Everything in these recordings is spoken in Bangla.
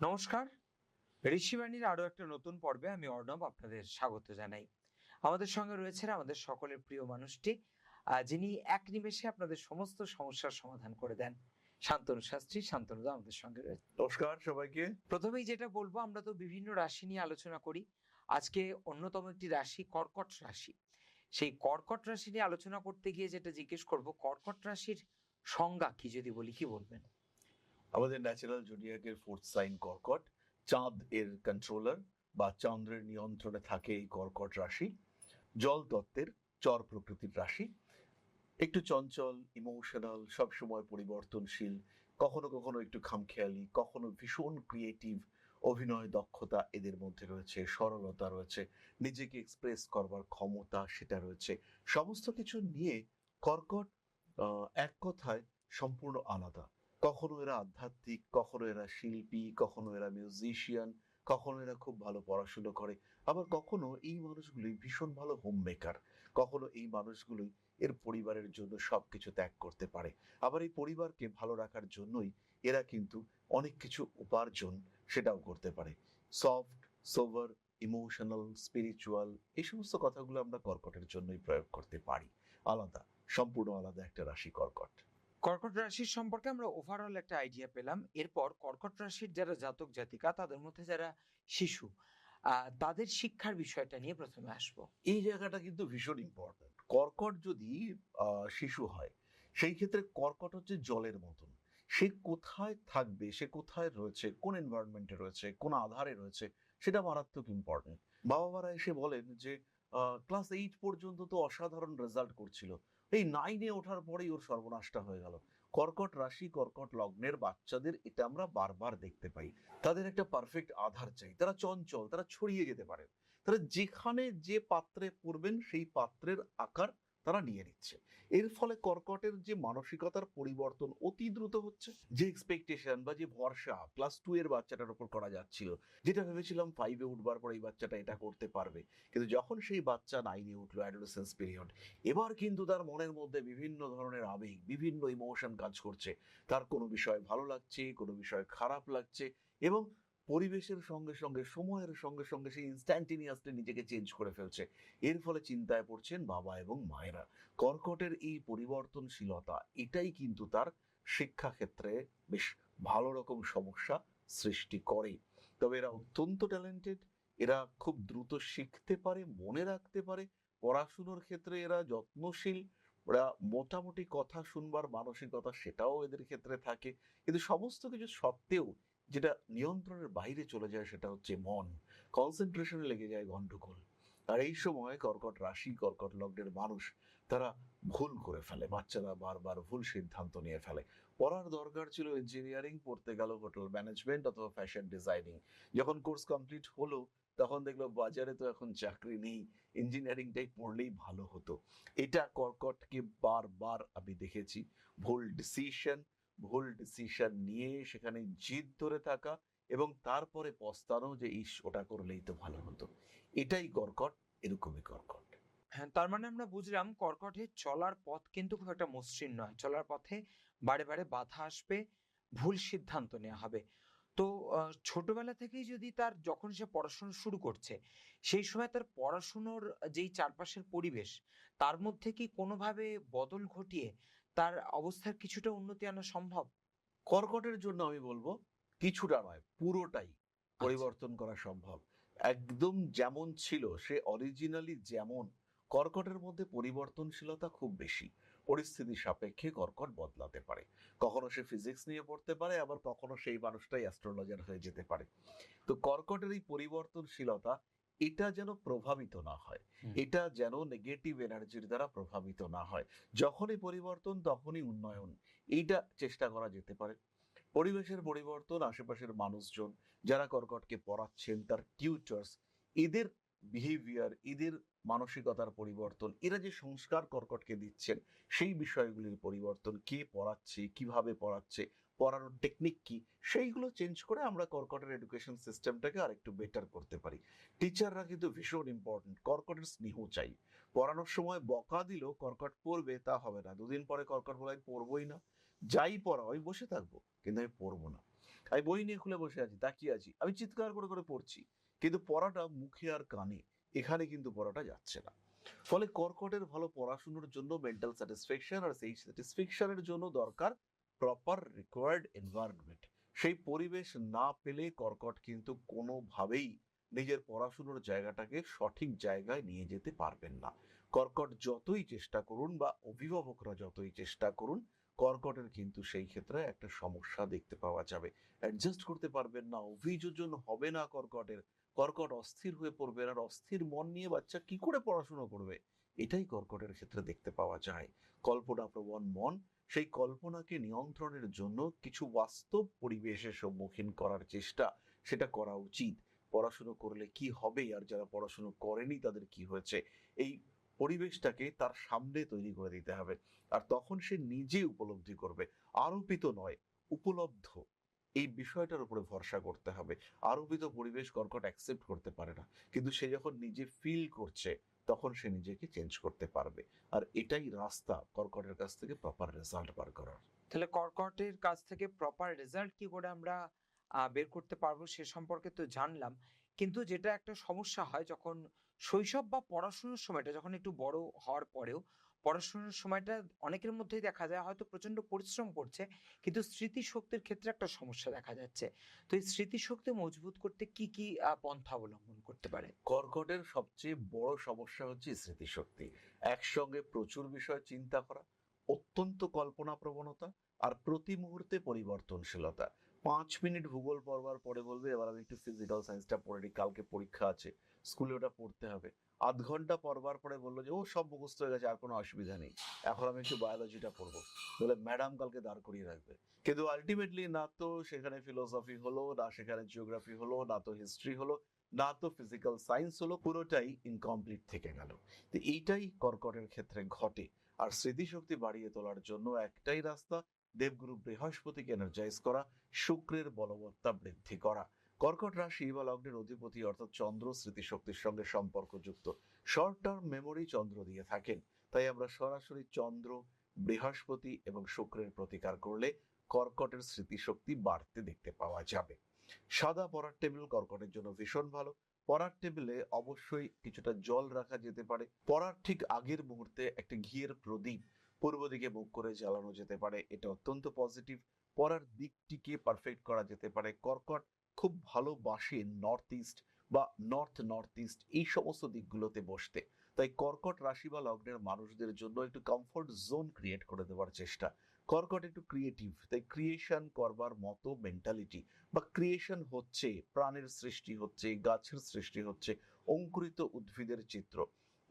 নমস্কার। ঋষিবাণীর আরো একটা নতুন পর্বে আমি অর্ণব আপনাদের স্বাগত জানাই। আমাদের সঙ্গে রয়েছেন আমাদের সকলের প্রিয় মানুষটি, যিনি এক নিমেষে আপনাদের সমস্ত সমস্যার সমাধান করে দেন। শান্তনু শাস্ত্রী, শান্তনুদা আমাদের সঙ্গে রয়েছে। নমস্কার সবাইকে। প্রথমেই যেটা বলবো, আমরা তো বিভিন্ন রাশি নিয়ে আলোচনা করি। আজকে অন্যতম একটি রাশি কর্কট রাশি। সেই কর্কট রাশি নিয়ে আলোচনা করতে গিয়ে যেটা জিজ্ঞেস করব, কর্কট রাশির সংজ্ঞা কি যদি বলি, কি বলবেন? আমাদের ন্যাচারাল জোডিয়াকের ফোর্থ সাইন কর্কট। চাঁদ এর কন্ট্রোলার বা চন্দ্রের নিয়ন্ত্রণে থাকে এই কর্কট রাশি। জল তত্ত্বের চর প্রকৃতির রাশি। একটু চঞ্চল, ইমোশনাল, সবসময় পরিবর্তনশীল, কখনো কখনো একটু খামখেয়ালি, কখনো ভীষণ ক্রিয়েটিভ। অভিনয় দক্ষতা এদের মধ্যে রয়েছে, সরলতা রয়েছে, নিজেকে এক্সপ্রেস করবার ক্ষমতা সেটা রয়েছে। সমস্ত কিছু নিয়ে কর্কট এক কথায় সম্পূর্ণ আলাদা। কখনো এরা আধ্যাত্মিক, কখনো এরা শিল্পী, কখনো এরা মিউজিশিয়ান, কখনো এরা খুব ভালো পড়াশুনো করে, আবার কখনো এই মানুষগুলি ভীষণ ভালো হোম মেকার। কখনো এই মানুষগুলি এর পরিবারের জন্য সবকিছু ত্যাগ করতে পারে। আবার এই পরিবারকে ভালো রাখার জন্যই এরা কিন্তু অনেক কিছু উপার্জন সেটাও করতে পারে। সফট, সোভার, ইমোশনাল, স্পিরিচুয়াল, এই সমস্ত কথাগুলো আমরা কর্কটের জন্যই প্রয়োগ করতে পারি। আলাদা, সম্পূর্ণ আলাদা একটা রাশি কর্কট। কর্কট রাশির সম্পর্কে আমরা ওভারঅল একটা আইডিয়া পেলাম। এরপর কর্কট রাশির যারা জাতক জাতিকা, তাদের মধ্যে যারা শিশু, তাদের শিক্ষার বিষয়টা নিয়ে প্রথমে আসবো। এই জায়গাটা কিন্তু ভীষণ ইম্পর্টেন্ট। কর্কট যদি শিশু হয়, সেই ক্ষেত্রে কর্কট হচ্ছে জলের মতন। সে কোথায় থাকবে, সে কোথায় রয়েছে, কোন এনভায়রনমেন্টে রয়েছে, কোন আধারে রয়েছে, সেটা মারাত্মক ইম্পর্টেন্ট। বাবা মারা এসে বলেন যে ক্লাস 8 পর্যন্ত তো অসাধারণ রেজাল্ট করছিল, এই 9-এ ওঠার পরেই ওর সর্বনাশটা হয়ে গেল। কর্কট রাশি, কর্কট লগ্নের বাচ্চাদের এটা আমরা বারবার দেখতে পাই। তাদের একটা পারফেক্ট আধার চাই, তারা চঞ্চল, তারা ছড়িয়ে যেতে পারে। তারা যেখানে যে পাত্রে পড়বেন সেই পাত্রের আকার তারা নিয়ে নিচ্ছে। এর ফলে কর্কটের যে মানসিকতার পরিবর্তন অতি দ্রুত হচ্ছে। যে এক্সপেকটেশন বা যে ভরসা ক্লাস 2 এর বাচ্চাটার উপর করা যাচ্ছিল, যেটা ভেবেছিলাম 5-এ উঠবার পর এই বাচ্চাটা এটা করতে পারবে, কিন্তু যখন সেই বাচ্চা 9-এ উঠলো, অ্যাডোলেসেন্স পিরিয়ড, এবার কিন্তু তার মনের মধ্যে বিভিন্ন ধরনের আবেগ, বিভিন্ন ইমোশন কাজ করছে। তার কোনো বিষয় ভালো লাগছে, কোনো বিষয় খারাপ লাগছে, এবং পরিবেশের সঙ্গে সঙ্গে, সময়ের সঙ্গে সঙ্গে সে ইনস্ট্যান্টিনিয়াসলি নিজেকে চেঞ্জ করে ফেলছে। এর ফলে চিন্তায় পড়ছেন বাবা এবং মায়েরা। কর্কটের এই পরিবর্তনশীলতা এটাই কিন্তু তার শিক্ষাক্ষেত্রে বেশ ভালো রকম সমস্যা সৃষ্টি করে। তবে এরা অত্যন্ত ট্যালেন্টেড, এরা খুব দ্রুত শিখতে পারে, মনে রাখতে পারে। পড়াশুনোর ক্ষেত্রে এরা যত্নশীল, ওরা মোটামুটি কথা শুনবার মানসিকতা সেটাও এদের ক্ষেত্রে থাকে। কিন্তু সমস্ত কিছু সত্ত্বেও যেটা নিয়ন্ত্রণের বাইরে চলে যায় সেটা হচ্ছে মন। কনসেন্ট্রেশনে লেগে যায় গন্ডগোল। আর এই সময় কর্কট রাশি, কর্কট লগ্নের মানুষ তারা ভুল করে ফেলে। বাচ্চারা বারবার ভুল সিদ্ধান্ত নিয়ে ফেলে। পড়ার দরকার ছিল ইঞ্জিনিয়ারিং, পড়তে গেল হোটেল ম্যানেজমেন্ট অথবা ফ্যাশন ডিজাইনিং। যখন কোর্স কমপ্লিট হলো, তখন দেখলো বাজারে তো এখন চাকরি নেই, ইঞ্জিনিয়ারিংটাই পড়লেই ভালো হতো। এটা কর্কটকে বারবার আমি দেখেছি। ভুল ডিসিশন, ভুল ডিসিশন নিয়ে সেখানে জিদ ধরে থাকা, এবং তারপরে পস্তানো যে ইস ওটা করলেই তো ভালো হতো। এটাই কর্কট, এরকমই কর্কট। হ্যাঁ, তার মানে আমরা বুঝলাম কর্কটের চলার পথ কিন্তু খুব একটা মসৃণ নয়। চলার পথে বারে বারে বাধা আসবে, ভুল সিদ্ধান্ত নেওয়া হবে। তো ছোটবেলা থেকেই যদি তার, যখন সে পড়াশোনা শুরু করছে, সেই সময় তার পড়াশুনোর যেই চারপাশের পরিবেশ, তার মধ্যে কি কোনোভাবে বদল ঘটিয়ে তার অবস্থার কিছুটা উন্নতি আনা সম্ভব? কর্কটের জন্য আমি বলবো কিছুটা নয়, পুরোটাই আচ্ছা। পরিবর্তন করা সম্ভব। একদম যেমন ছিল সে অরিজিনালি যেমন, কর্কটের মধ্যে পরিবর্তনশীলতা খুব বেশি। পরিস্থিতি সাপেক্ষে কর্কট বদলাতে পারে। কখনো সে ফিজিক্স নিয়ে পড়তে পারে, আবার কখনো সেই মানুষটাই অ্যাস্ট্রোলজার হয়ে যেতে পারে। তো কর্কটের এই পরিবর্তনশীলতা এটা যেন প্রভাবিত না হয়, হুম। এটা যেন নেগেটিভ এনার্জির দ্বারা প্রভাবিত না হয়। যখনই পরিবর্তন তখনই উন্নয়ন, এইটা চেষ্টা করা যেতে পারে। পরিবেশের পরিবর্তন, আশেপাশের মানুষজন যারা কর্কটকে পড়াচ্ছেন, তার টিউটার্স, এদের বিহেভিয়ার, এদের মানসিকতার পরিবর্তন, এরা যে সংস্কার কর্কটকে দিচ্ছেন সেই বিষয়গুলির পরিবর্তন, কে পড়াচ্ছে, কিভাবে পড়াচ্ছে, পড়ানোর টেকনিক কি, সেইগুলো চেঞ্জ করে আমরা কর্কটের এডুকেশন সিস্টেমটাকে আরেকটু বেটার করতে পারি। টিচাররা কিন্তু ভীষণ ইম্পর্টেন্ট। কর্কটের স্নেহ চাই। পড়ানোর সময় বকা দিলেও কর্কট পড়বে তা হবে না, দুদিন পরে কর্কট বলে আমি পড়বই না, যাই পড়া আমি বসে থাকবো, কিন্তু আমি পড়বো না। আমি বই নিয়ে খুলে বসে আছি, তাকিয়ে আছি, আমি চিৎকার করে করে পড়ছি, কিন্তু পড়াটা মুখে আর কানে, এখানে কিন্তু পড়াটা যাচ্ছে না। ফলে কর্কটের ভালো পড়াশোনার জন্য মেন্টাল স্যাটিসফ্যাকশন, আর সেই স্যাটিসফ্যাকশনের জন্য দরকার প্রপার রিকোয়ার্ড এনভায়রনমেন্ট। সেই পরিবেশ না পেলে কর্কট কিন্তু কোনোভাবেই নিজের পড়াশোনার জায়গাটাকে সঠিক জায়গায় নিয়ে যেতে পারবেন না। কর্কট যতই চেষ্টা করুন বা অভিভাবকরা যতই চেষ্টা করুন, কর্কটের কিন্তু সেই ক্ষেত্রে একটা সমস্যা দেখতে পাওয়া যাবে। অ্যাডজাস্ট করতে পারবেন না, অভিযোজন হবে না কর্কটের। কর্কট অস্থির হয়ে পড়বে, আর অস্থির মন নিয়ে বাচ্চা কি করে পড়াশোনা করবে, এটাই কর্কটের ক্ষেত্রে দেখতে পাওয়া যায়। কল্পনাপ্রবণ মন, সেই কল্পনাকে নিয়ন্ত্রণের জন্য কিছু বাস্তব পরিবেশের সম্মুখীন করার চেষ্টা, সেটা করা উচিত। পড়াশুনো করলে কি হবে, আর যারা পড়াশুনো করেনি তাদের কি হয়েছে, এই পরিবেশটাকে তার সামনে তৈরি করে দিতে হবে। আর তখন সে নিজে উপলব্ধি করবে, আরোপিত নয়, উপলব্ধ, এই বিষয়টার উপরে ভরসা করতে হবে। আরোপিত পরিবেশ কর্কট অ্যাকসেপ্ট করতে পারে না, কিন্তু সে যখন নিজে ফিল করছে তখন সে নিজেকে চেঞ্জ করতে পারবে। আর এটাই রাস্তা কর্কটের কাছ থেকে প্রপার রেজাল্ট বার করার। তাহলে কর্কটের কাছ থেকে প্রপার রেজাল্ট কি করে আমরা বের করতে পারবো সে সম্পর্কে তো জানলাম। কিন্তু যেটা একটা সমস্যা হয় যখন শৈশব বা পড়াশোনার সময়টা যখন একটু বড় হওয়ার পরেও পড়াশোনার সময়টা অনেকের মধ্যেই দেখা যায় হয়তো প্রচন্ড পরিশ্রম করছে, কিন্তু স্মৃতিশক্তির ক্ষেত্রে একটা সমস্যা দেখা যাচ্ছে। তো এই স্মৃতিশক্তি মজবুত করতে কি কি পন্থা অবলম্বন করতে পারে? কর্কটের সবচেয়ে বড় সমস্যা হচ্ছে স্মৃতিশক্তি। একসঙ্গে প্রচুর বিষয় চিন্তা করা, অত্যন্ত কল্পনা প্রবণতা, আর প্রতি মুহূর্তে পরিবর্তনশীলতা। 5 মিনিট ভূগোল পড়বার পরে বলবে এবার আমি একটু ফিজিক্যাল সায়েন্সটা পড়ে নিই, কালকে পরীক্ষা আছে, স্কুলে ওটা পড়তে হবে। আধ ঘন্টা পড়বার পরে বললো যে ও সব মুখস্থ হয়ে গেছে, আর কোনো অসুবিধা নেই, এখন আমি একটু বায়োলজিটা পড়বো, বলে ম্যাডাম কালকে দাঁড় করিয়ে রাখবে। কিন্তু আলটিমেটলি না তো সেখানে ফিলোসফি হলো, না সেখানে জিওগ্রাফি হলো, না তো হিস্ট্রি হলো, না তো ফিজিক্যাল সায়েন্স হলো, পুরোটাই ইনকমপ্লিট থেকে গেল। তো এইটাই কর্কটের ক্ষেত্রে ঘটে। আর স্মৃতিশক্তি বাড়িয়ে তোলার জন্য একটাই রাস্তা, দেবগুরু বৃহস্পতিকে এনার্জাইজ করা, শুক্রের বলবত্তা বৃদ্ধি করা। কর্কট রাশি বা লগ্নের অধিপতি অর্থাৎ চন্দ্র স্মৃতিশক্তির সঙ্গে সম্পর্কযুক্ত, শর্ট টার্ম মেমোরি চন্দ্র দিয়ে থাকেন। তাই আমরা সরাসরি চন্দ্র, বৃহস্পতি এবং শুক্রের প্রতিকার করলে কর্কটের স্মৃতিশক্তি বাড়তে দেখতে পাওয়া যাবে। সাদা পড়ার টেবিল কর্কটের জন্য ভীষণ ভালো। পড়ার টেবিলে অবশ্যই কিছুটা জল রাখা যেতে পারে। পড়ার ঠিক আগের মুহূর্তে একটা ঘিয়ের প্রদীপ পূর্ব দিকে মুখ করে জ্বালানো যেতে পারে, এটা অত্যন্ত পজিটিভ। পড়ার দিকটিকে পারফেক্ট করা যেতে পারে। কর্কট খুব ভালোবাসে নর্থ ইস্ট বা নর্থ ইস্ট এই সমস্ত দিকগুলোতে বসতে। তাই কর্কট রাশি বা লগ্নের মানুষদের জন্য একটু কমফোর্ট জোন ক্রিয়েট করে দেওয়ার চেষ্টা। কর্কট একটু ক্রিয়েটিভ, তাই ক্রিয়েশন করবার মতো মেন্টালিটি বা ক্রিয়েশন হচ্ছে, প্রাণের সৃষ্টি হচ্ছে, গাছের সৃষ্টি হচ্ছে, অঙ্কুরিত উদ্ভিদের চিত্র,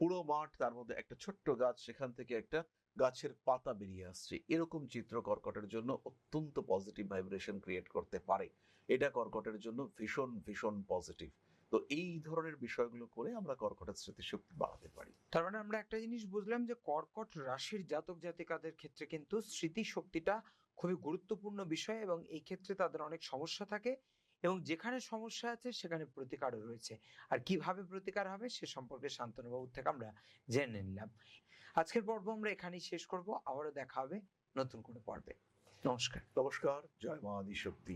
পুরো মাঠ, তার মধ্যে একটা ছোট্ট গাছ, সেখান থেকে একটা গাছের পাতা বেরিয়ে আসছে, এরকম চিত্র কর্কটের জন্য অত্যন্ত পজিটিভ ভাইব্রেশন ক্রিয়েট করতে পারে। এটা কর্কটের জন্য ভীষণ ভীষণ পজিটিভ। তো এই ধরনের বিষয়গুলো করে আমরা কর্কটের স্মৃতিশক্তি বাড়াতে পারি। তার মানে আমরা একটা জিনিস বুঝলাম যে কর্কট রাশির জাতক জাতিকাদের ক্ষেত্রে কিন্তু স্মৃতিশক্তিটা খুবই গুরুত্বপূর্ণ বিষয়, এবং এই ক্ষেত্রে তাদের অনেক সমস্যা থাকে, এবং যেখানে সমস্যা আছে সেখানে প্রতিকারও রয়েছে। আর কিভাবে প্রতিকার হবে সে সম্পর্কে শান্তনুবাবুর থেকে আমরা জেনে নিলাম। আজকের পর্ব আমরা এখানেই শেষ করব, আবারও দেখা হবে নতুন কোনো পর্বে। নমস্কার। নমস্কার, জয় মা আদি শক্তি।